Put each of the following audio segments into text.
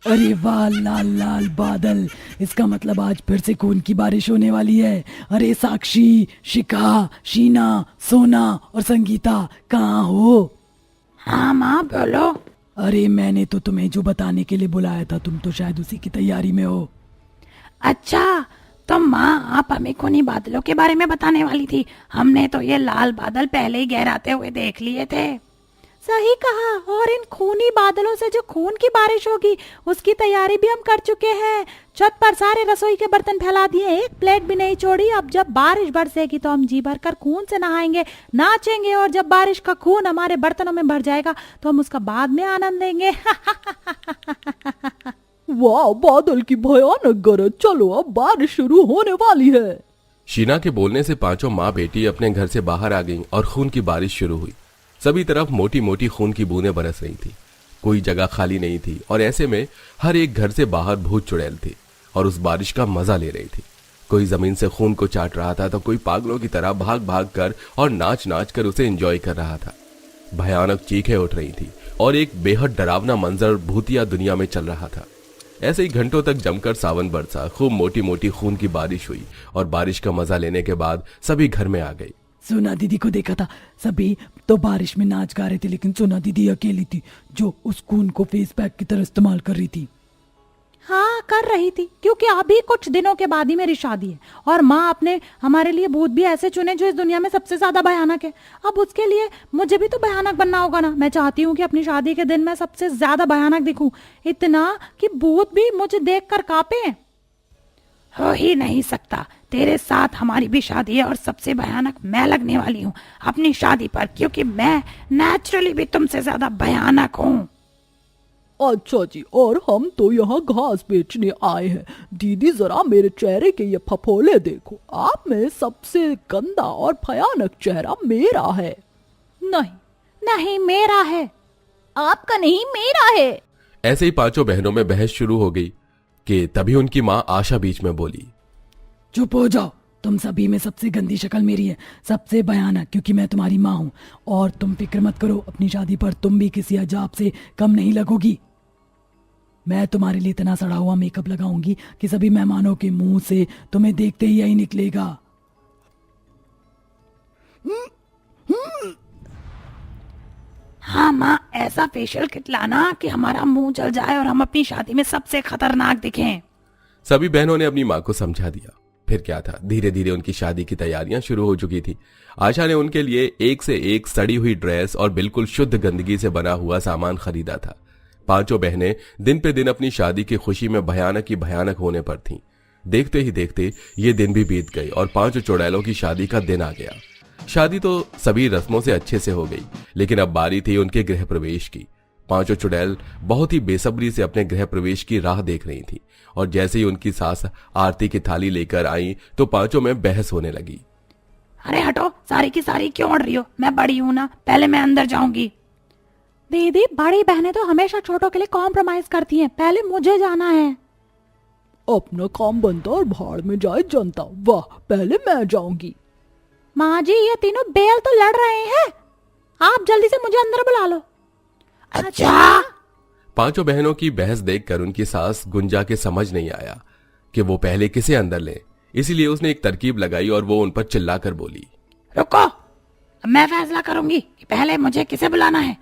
अरे वाह, लाल लाल बादल, इसका मतलब आज फिर से खून की बारिश होने वाली है। अरे साक्षी, शिखा, शीना, सोना और संगीता कहाँ हो? हाँ माँ बोलो। अरे मैंने तो तुम्हें जो बताने के लिए बुलाया था, तुम तो शायद उसी की तैयारी में हो। अच्छा, तो माँ आप हमें खूनी बादलों के बारे में बताने वाली थी। हमने तो ये लाल बादल पहले ही गहराते हुए देख लिए थे। सही कहा, और इन खूनी बादलों से जो खून की बारिश होगी उसकी तैयारी भी हम कर चुके हैं। छत पर सारे रसोई के बर्तन फैला दिए, एक प्लेट भी नहीं छोड़ी। अब जब बारिश बरसेगी तो हम जी भर कर खून से नहाएंगे, नाचेंगे, और जब बारिश का खून हमारे बर्तनों में भर जाएगा तो हम उसका बाद में आनंद लेंगे। वाह, बादल की भयानक गरज। चलो अब बारिश शुरू होने वाली है। शीना के बोलने से पांचों माँ बेटी अपने घर से बाहर आ गईं और खून की बारिश शुरू हुई। सभी तरफ मोटी मोटी खून की बूंदें बरस रही थी। कोई जगह खाली नहीं थी और ऐसे में हर एक घर से बाहर भूत चुड़ैल थी और उस बारिश का मजा ले रही थी। कोई जमीन से खून को चाट रहा था तो कोई पागलों की तरह भाग भाग कर और नाच नाच कर उसे एंजॉय कर रहा था। भयानक चीखें उठ रही थी और एक बेहद डरावना मंजर भूतिया दुनिया में चल रहा था। ऐसे ही घंटों तक जमकर सावन बरसा, खूब मोटी मोटी खून की बारिश हुई और बारिश का मजा लेने के बाद सभी घर में आ गई। सोना दीदी को देखा था, सभी तो बारिश में नाच गा रहे थे, लेकिन सोना दीदी अकेली थी जो उस खून को फेस पैक की तरह इस्तेमाल कर रही थी। हाँ कर रही थी, क्योंकि अभी कुछ दिनों के बाद ही मेरी शादी है और माँ अपने हमारे लिए भूत भी ऐसे चुने जो इस दुनिया में सबसे ज्यादा भयानक है। अब उसके लिए मुझे भी तो भयानक बनना होगा ना। मैं चाहती हूँ कि अपनी शादी के दिन मैं सबसे ज्यादा भयानक दिखूं, इतना कि भूत भी मुझे देखकर कांपे। हो ही नहीं सकता, तेरे साथ हमारी भी शादी है और सबसे भयानक मैं लगने वाली हूँ अपनी शादी पर, क्योंकि मैं नेचुरली भी तुमसे ज्यादा भयानक हूँ। अच्छा जी, और हम तो यहाँ घास बेचने आए हैं। दीदी जरा मेरे चेहरे के ये फफोले देखो। आप में सबसे गंदा और भयानक चेहरा मेरा है। नहीं नहीं, मेरा है। आपका नहीं, मेरा है। ऐसे ही पांचों बहनों में बहस शुरू हो गई कि तभी उनकी माँ आशा बीच में बोली, चुप हो जाओ, तुम सभी में सबसे गंदी शक्ल मेरी है, सबसे भयानक, क्योंकि मैं तुम्हारी माँ हूँ। और तुम फिक्र मत करो, अपनी शादी पर तुम भी किसी अजाब से कम नहीं लगोगी। मैं तुम्हारे लिए इतना सड़ा हुआ मेकअप लगाऊंगी कि सभी मेहमानों के मुंह से तुम्हें देखते ही यही निकलेगा। हाँ माँ, ऐसा फेशियल किट लाना कि हमारा मुंह जल जाए और हम अपनी शादी में सबसे खतरनाक दिखें। सभी बहनों ने अपनी माँ को समझा दिया। फिर क्या था, धीरे धीरे उनकी शादी की तैयारियां शुरू हो चुकी थी। आशा ने उनके लिए एक से एक सड़ी हुई ड्रेस और बिल्कुल शुद्ध गंदगी से बना हुआ सामान खरीदा था। पांचों बहनें दिन पे दिन अपनी शादी की खुशी में भयानक ही भयानक होने पर थीं। देखते ही देखते ये दिन भी बीत गए और पांचों चुड़ैलों की शादी का दिन आ गया। शादी तो सभी रस्मों से अच्छे से हो गई, लेकिन अब बारी थी उनके गृह प्रवेश की। पांचों चुड़ैल बहुत ही बेसब्री से अपने गृह प्रवेश की राह देख रही थी और जैसे ही उनकी सास आरती की थाली लेकर आई तो पांचों में बहस होने लगी। अरे हटो, सारी की सारी क्यों अड़ रही हो? मैं बड़ी हूं ना, पहले मैं अंदर जाऊंगी। दीदी, बड़ी बहनें तो हमेशा छोटों के लिए कॉम्प्रोमाइज करती हैं, पहले मुझे जाना है। अपना काम बनता और भाड़ में जाए जनता। वाह, पहले मैं जाऊंगी। माँ जी, ये तीनों बेल तो लड़ रहे हैं, आप जल्दी से मुझे अंदर बुला लो। अच्छा। पांचों बहनों की बहस देखकर उनकी सास गुंजा के समझ नहीं आया कि वो पहले किसे अंदर ले, इसीलिए उसने एक तरकीब लगाई और वो उन पर चिल्लाकर बोली, रुको, मैं फैसला करूंगी कि पहले मुझे किसे बुलाना है।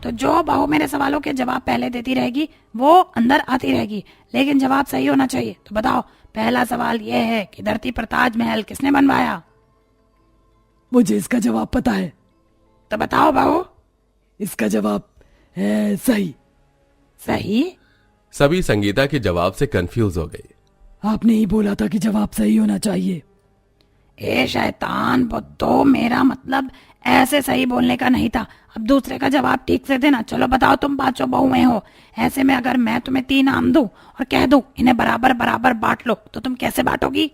तो जो बहू मेरे सवालों के जवाब पहले देती रहेगी वो अंदर आती रहेगी, लेकिन जवाब सही होना चाहिए। तो बताओ, पहला सवाल यह है कि धरती पर ताजमहल किसने बनवाया? मुझे इसका जवाब पता है। तो बताओ बहू। इसका जवाब है सही। सही? सभी संगीता के जवाब से कंफ्यूज हो गए। आपने ही बोला था कि जवाब सही होना चाहिए। ए शैतान बुद्धो, मेरा मतलब ऐसे सही बोलने का नहीं था। अब दूसरे का जवाब ठीक से देना। चलो बताओ, तुम पांचों बहुएं हो, ऐसे में अगर मैं तुम्हें 3 आम दूं और कह दूं इन्हें बराबर बराबर बांट लो, तो तुम कैसे बांटोगी?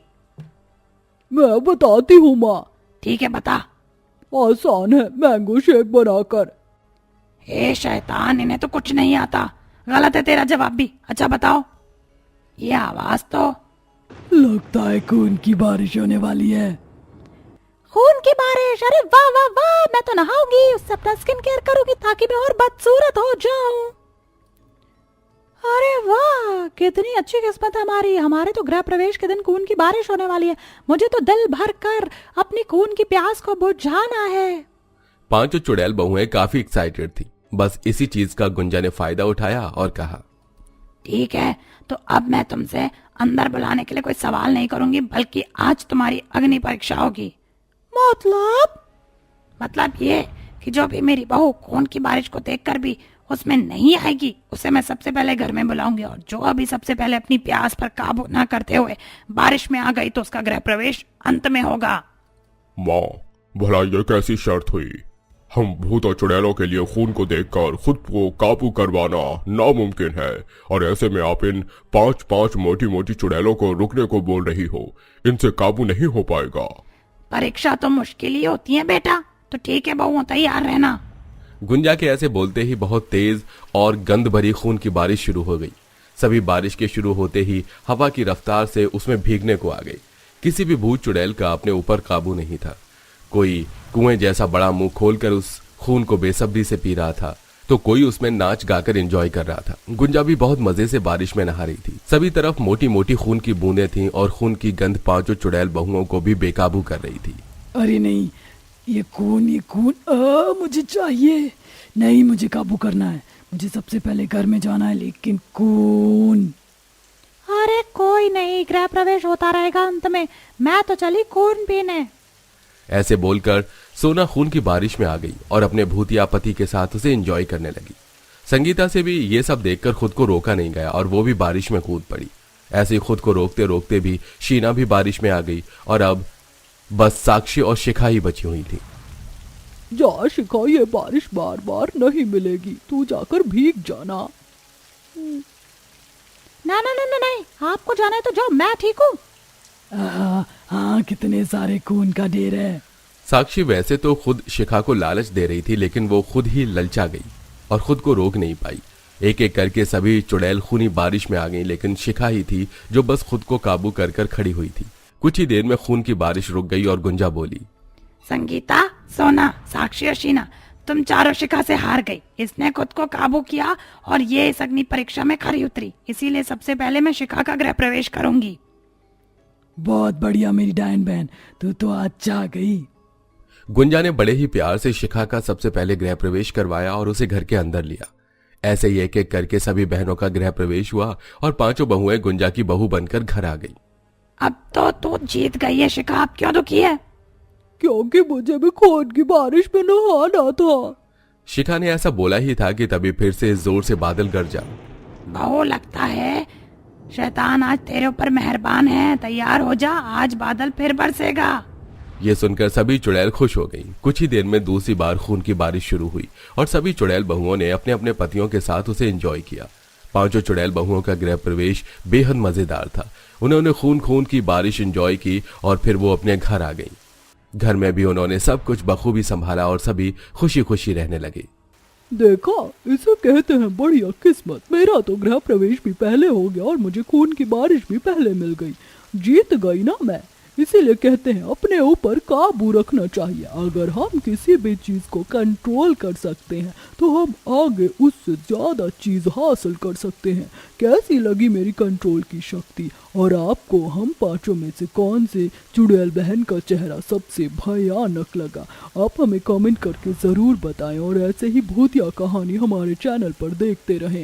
मैं बताती हूँ माँ। ठीक है, बता। आसान है, मैंगो शेक बनाकर। ए शैतान, इन्हें तो कुछ नहीं आता। गलत है तेरा जवाब भी। अच्छा बताओ, ये आवाज तो लगता है खून की बारिश होने वाली है। खून की बारिश? अरे वाह वाह वाह, मैं तो नहाऊंगी, उससे अपना स्किन केयर करूंगी ताकि मैं और बदसूरत हो जाऊं। अरे वाह, कितनी अच्छी किस्मत है हमारी। हमारे तो गृह प्रवेश के दिन खून की बारिश होने वाली है। मुझे तो दिल भर कर अपनी खून की प्यास को बुझाना है। पांचों चुड़ैल बहुएं काफी एक्साइटेड थी। बस इसी चीज का गुंजा ने फायदा उठाया और कहा, ठीक है, तो अब मैं तुमसे अंदर बुलाने के लिए कोई सवाल नहीं करूंगी, बल्कि आज तुम्हारी अग्नि परीक्षा होगी। मतलब ये कि जो भी मेरी बहू खून की बारिश को देखकर भी उसमें नहीं आएगी, उसे मैं सबसे पहले घर में बुलाऊंगी, और जो अभी सबसे पहले अपनी प्यास पर काबू न करते हुए बारिश में आ गई तो उसका गृह प्रवेश अंत में होगा। माँ, भला ये कैसी शर्त हुई? हम भूत और चुड़ैलों के लिए खून को देखकर खुद को काबू करवाना नामुमकिन है, और ऐसे में आप इन 5-5 मोटी मोटी चुड़ैलों को रुकने को बोल रही हो। इनसे काबू नहीं हो पाएगा। परीक्षा तो मुश्किल ही होती है बेटा, तो ठीक है बहू, तैयार रहना। गुंजा के ऐसे बोलते ही बहुत तेज और गंध भरी खून की बारिश शुरू हो गई। सभी बारिश के शुरू होते ही हवा की रफ्तार से उसमें भीगने को आ गई। किसी भी भूत चुड़ैल का अपने ऊपर काबू नहीं था। कोई कुएं जैसा बड़ा मुंह खोलकर उस खून को बेसब्री से पी रहा था, तो कोई उसमें नाच गाकर एंजॉय कर रहा था। गुंजा भी बहुत मजे से बारिश में नहा रही थी। सभी तरफ मोटी मोटी खून की बूंदें थीं और खून की गंध पांचों चुड़ैल बहुओं को भी बेकाबू कर रही थी। अरे नहीं, ये खून मुझे चाहिए। नहीं, मुझे काबू करना है। मुझे सबसे पहले घर में जाना है, लेकिन खून। अरे कोई नहीं, गृह प्रवेश होता रहेगा अंत में। मैं तो चली खून पीने। ऐसे बोलकर सोना खून की बारिश में आ गई और अपने भूतिया पति के साथ उसे एंजॉय करने लगी। संगीता से भी ये सब देखकर खुद को रोका नहीं गया और वो भी बारिश में कूद पड़ी। ऐसे ही खुद को रोकते रोकते भी शीना भी बारिश में आ गई और अब बस साक्षी और शिखा ही बची हुई थी। जा शिखा, ये बारिश बार बार नहीं मिलेगी, तू जाकर भीग जाना। ना ना ना ना नहीं, आपको जाना है तो जाओ, मैं ठीक हूँ। हाँ, कितने सारे खून का ढेर है। साक्षी वैसे तो खुद शिखा को लालच दे रही थी, लेकिन वो खुद ही ललचा गई और खुद को रोक नहीं पाई। एक एक करके सभी चुड़ैल खूनी बारिश में आ गई, लेकिन शिखा ही थी जो बस खुद को काबू कर कर खड़ी हुई थी। कुछ ही देर में खून की बारिश रुक गई और गुंजा बोली, संगीता, सोना, साक्षी और शीना, तुम चारों शिखा से हार गई। इसने खुद को काबू किया और ये इस अग्नि परीक्षा में खरी उतरी, इसीलिए सबसे पहले मैं शिखा का गृह प्रवेश करूंगी। बहुत बढ़िया मेरी डायन बहन, तू तो आज आ गई। गुंजा ने बड़े ही प्यार से शिखा का सबसे पहले गृह प्रवेश करवाया और उसे घर के अंदर लिया। ऐसे ही एक एक करके सभी बहनों का गृह प्रवेश हुआ और पांचों बहुएं गुंजा की बहू बनकर घर आ गई। अब तो तू जीत गई है शिखा, अब क्यों दुखी है? क्योंकि मुझे भी खून की बारिश में नहाना था। शिखा ने ऐसा बोला ही था कि तभी फिर से जोर से बादल गरजा। बहू, लगता है शैतान आज तेरे ऊपर मेहरबान है। तैयार हो जा, आज बादल फिर बरसेगा। ये सुनकर सभी चुड़ैल खुश हो गईं। कुछ ही देर में दूसरी बार खून की बारिश शुरू हुई और सभी चुड़ैल बहुओं ने अपने अपने पतियों के साथ उसे एंजॉय किया। पांचों चुड़ैल बहुओं का गृह प्रवेश बेहद मजेदार था। उन्होंने खून खून की बारिश एंजॉय की और फिर वो अपने घर आ गईं। घर में भी उन्होंने सब कुछ बखूबी संभाला और सभी खुशी खुशी रहने लगे। देखा, इसे कहते हैं बढ़िया किस्मत। मेरा तो गृह प्रवेश भी पहले हो गया और मुझे खून की बारिश भी पहले मिल गई। जीत गई ना मैं। इसीलिए कहते हैं अपने ऊपर काबू रखना चाहिए। अगर हम किसी भी चीज को कंट्रोल कर सकते हैं तो हम आगे उससे ज्यादा चीज हासिल कर सकते हैं। कैसी लगी मेरी कंट्रोल की शक्ति? और आपको हम पांचों में से कौन से चुड़ैल बहन का चेहरा सबसे भयानक लगा? आप हमें कमेंट करके जरूर बताएं और ऐसे ही भूतिया कहानी हमारे चैनल पर देखते रहें।